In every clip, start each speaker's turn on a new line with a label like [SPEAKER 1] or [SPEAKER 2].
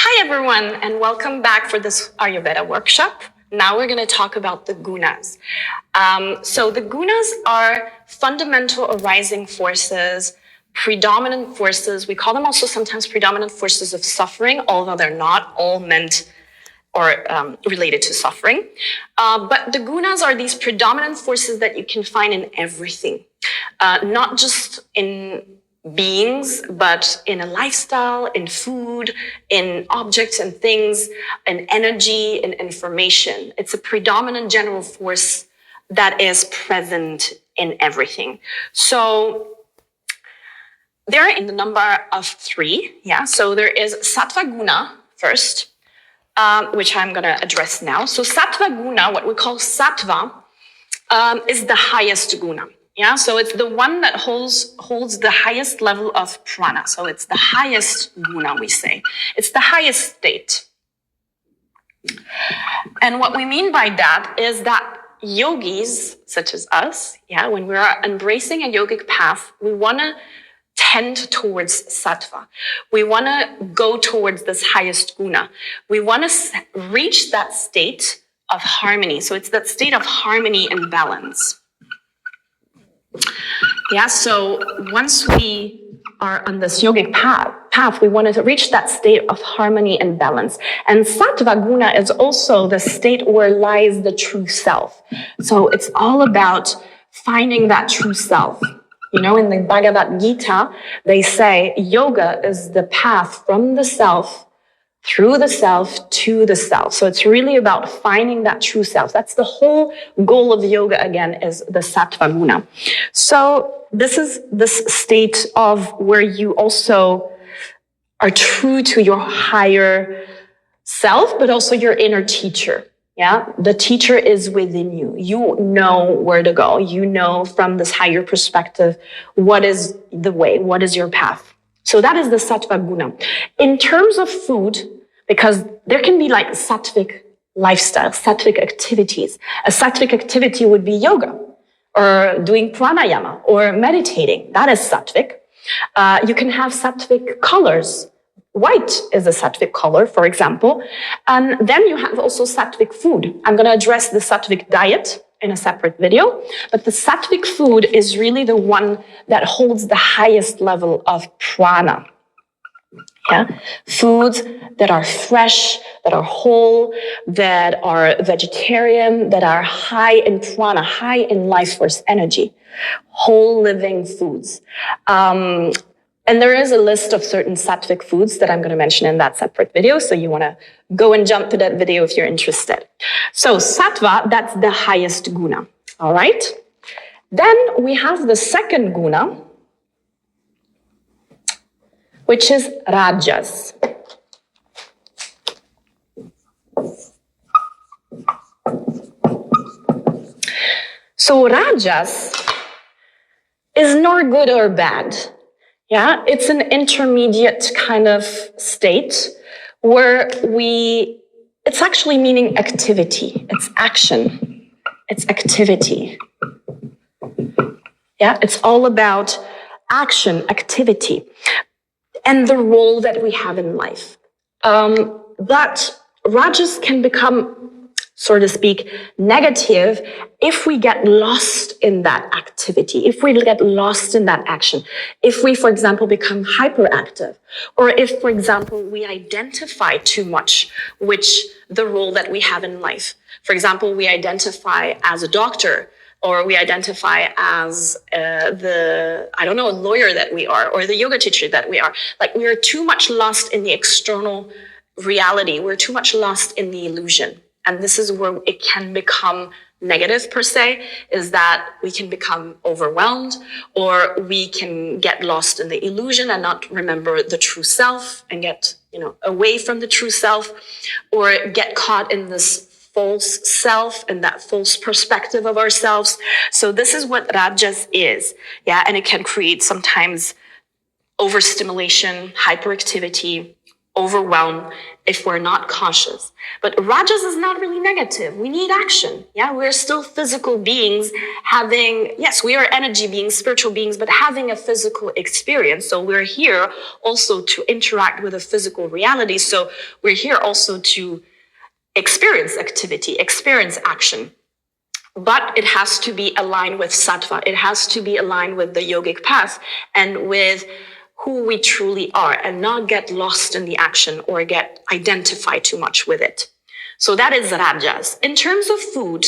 [SPEAKER 1] Hi everyone, and welcome back for this Ayurveda workshop. Now we're going to talk about the gunas. So the gunas are fundamental arising forces, predominant forces. We call them also sometimes predominant forces of suffering, although they're not all meant or related to suffering. But the gunas are these predominant forces that you can find in everything, not just in beings, but in a lifestyle, in food, in objects and things, in energy, in information. It's a predominant general force that is present in everything. So they're in the number of 3. Yeah. So there is sattva guna first, which I'm going to address now. So sattva guna, what we call sattva, is the highest guna. Yeah, so it's the one that holds the highest level of prana. So it's the highest guna, we say. It's the highest state. And what we mean by that is that yogis, such as us, yeah, when we are embracing a yogic path, we want to tend towards sattva. We want to go towards this highest guna. We want to reach that state of harmony. So it's that state of harmony and balance. Yeah, so once we are on this yogic path, we want to reach that state of harmony and balance. And sattva guna is also the state where lies the true self. So it's all about finding that true self. You know, in the Bhagavad Gita, they say yoga is the path from the self, through the self, to the self. So it's really about finding that true self. That's the whole goal of yoga, again, is the sattva guna. So this is this state of where you also are true to your higher self, but also your inner teacher. Yeah, the teacher is within you. You know where to go. You know from this higher perspective, what is the way, what is your path. So that is the sattva guna. In terms of food, because there can be like sattvic lifestyle, sattvic activities. A sattvic activity would be yoga or doing pranayama or meditating. That is sattvic. You can have sattvic colors. White is a sattvic color, for example. And then you have also sattvic food. I'm going to address the sattvic diet in a separate video, but the sattvic food is really the one that holds the highest level of prana. Yeah, foods that are fresh, that are whole, that are vegetarian, that are high in prana, high in life force energy, whole living foods. And there is a list of certain sattvic foods that I'm going to mention in that separate video. So you want to go and jump to that video if you're interested. So sattva, that's the highest guna. All right. Then we have the second guna, which is rajas. So rajas is nor good or bad. Yeah, it's an intermediate kind of state where it's actually meaning activity. It's action. It's activity. Yeah, it's all about action, activity, and the role that we have in life. But rajas can become, so to speak, negative if we get lost in that activity, if we get lost in that action, if we, for example, become hyperactive, or if, for example, we identify too much with the role that we have in life. For example, we identify as a doctor, or we identify as a lawyer that we are, or the yoga teacher that we are. Like, we are too much lost in the external reality. We're too much lost in the illusion. And this is where it can become negative per se, is that we can become overwhelmed, or we can get lost in the illusion and not remember the true self and get, away from the true self, or get caught in this false self and that false perspective of ourselves. So this is what rajas is. Yeah. And it can create sometimes overstimulation, hyperactivity, overwhelm if we're not cautious. But rajas is not really negative. We need action. Yeah, we're still physical beings having, yes, we are energy beings, spiritual beings, but having a physical experience. So we're here also to interact with a physical reality. So we're here also to experience activity, experience action. But it has to be aligned with sattva. It has to be aligned with the yogic path and with who we truly are, and not get lost in the action or get identified too much with it. So that is rajas. In terms of food,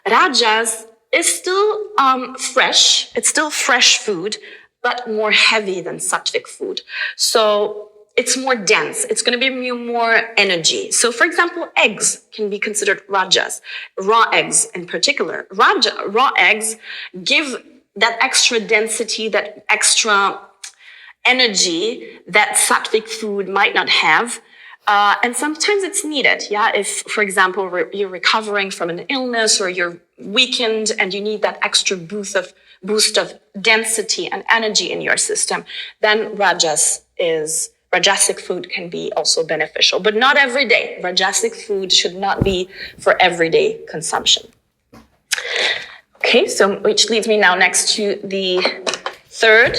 [SPEAKER 1] rajas is still fresh. It's still fresh food, but more heavy than sattvic food. So it's more dense. It's going to be more energy. So, for example, eggs can be considered rajas. Raw eggs in particular. Raw eggs give that extra density, that extra energy that sattvic food might not have. And sometimes it's needed. Yeah. If, for example, you're recovering from an illness or you're weakened and you need that extra boost of density and energy in your system, then Rajasic food can be also beneficial, but not every day. Rajasic food should not be for everyday consumption. Okay, so which leads me now next to the third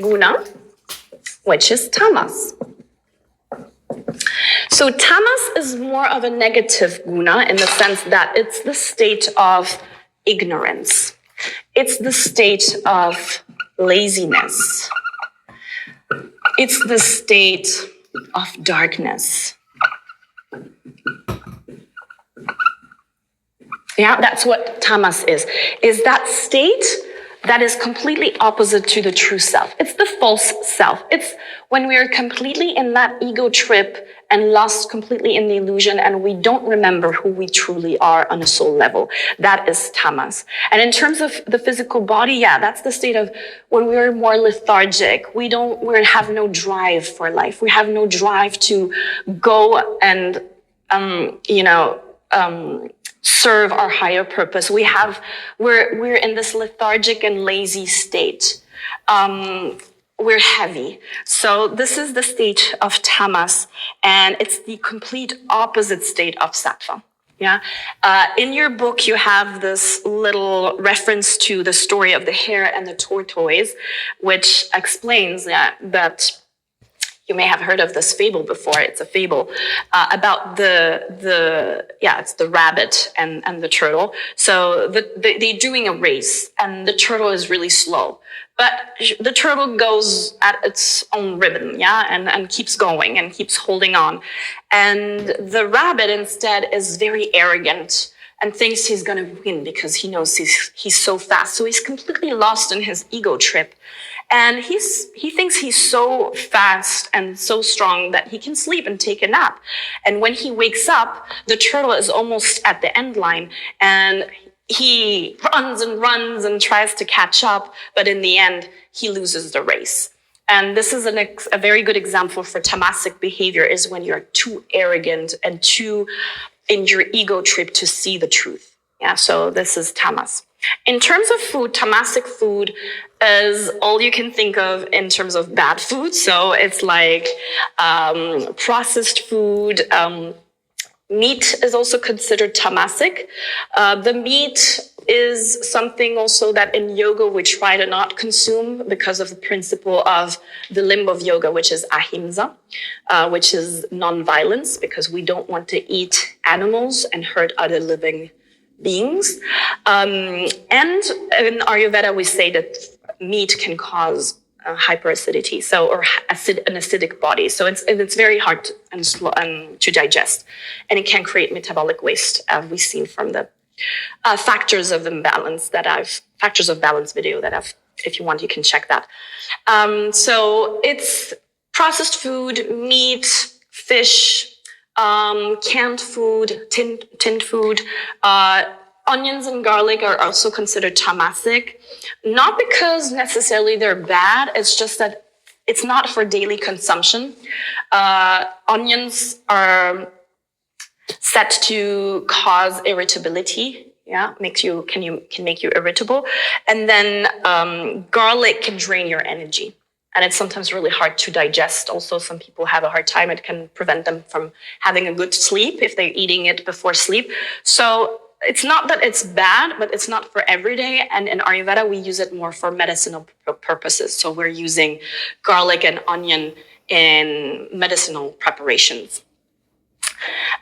[SPEAKER 1] guna, which is tamas. So tamas is more of a negative guna in the sense that it's the state of ignorance. It's the state of laziness. It's the state of darkness. Yeah, that's what tamas is that state that is completely opposite to the true self. It's the false self. It's when we are completely in that ego trip and lost completely in the illusion and we don't remember who we truly are on a soul level. That is tamas. And in terms of the physical body, yeah, that's the state of when we're more lethargic. We have no drive for life. We have no drive to go and, serve our higher purpose. We're in this lethargic and lazy state. We're heavy. So this is the state of tamas, and it's the complete opposite state of sattva. Yeah. In your book, you have this little reference to the story of the hare and the tortoise, which explains that you may have heard of this fable before. It's a fable about it's the rabbit and the turtle. So they're doing a race, and the turtle is really slow. But the turtle goes at its own rhythm, yeah, and keeps going and keeps holding on. And the rabbit instead is very arrogant and thinks he's going to win because he knows he's so fast. So he's completely lost in his ego trip. And he thinks he's so fast and so strong that he can sleep and take a nap. And when he wakes up, the turtle is almost at the end line, and he runs and tries to catch up, but in the end, he loses the race. And this is a very good example for tamasic behavior, is when you're too arrogant and too in your ego trip to see the truth. Yeah, so this is tamas. In terms of food, tamasic food is all you can think of in terms of bad food. So it's like processed food. Meat is also considered tamasic. The meat is something also that in yoga we try to not consume because of the principle of the limb of yoga, which is ahimsa, which is non-violence, because we don't want to eat animals and hurt other living beings. And in Ayurveda, we say that meat can cause hyperacidity, or an acidic body. So it's very hard and slow to digest, and it can create metabolic waste, as we've seen from the factors of balance video that I've. If you want, you can check that. So it's processed food, meat, fish, canned food, tinned food. Onions and garlic are also considered tamasic, not because necessarily they're bad. It's just that it's not for daily consumption. Onions are set to cause irritability. Yeah, can make you irritable, and then garlic can drain your energy. And it's sometimes really hard to digest. Also, some people have a hard time. It can prevent them from having a good sleep if they're eating it before sleep. So it's not that it's bad, but it's not for every day. And in Ayurveda, we use it more for medicinal purposes. So we're using garlic and onion in medicinal preparations.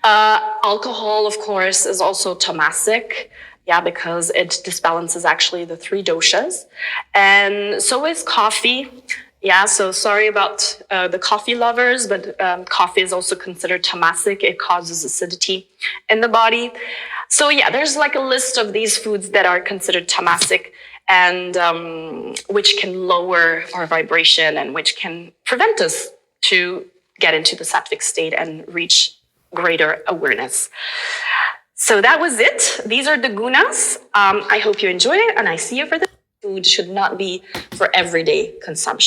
[SPEAKER 1] Alcohol, of course, is also tamasic. Yeah, because it disbalances actually the 3 doshas. And so is coffee. Yeah, so sorry about the coffee lovers, but coffee is also considered tamasic. It causes acidity in the body. So yeah, there's like a list of these foods that are considered tamasic and which can lower our vibration and which can prevent us to get into the sattvic state and reach greater awareness. So that was it. These are the gunas. I hope you enjoyed it, and I see you for this. Food should not be for everyday consumption.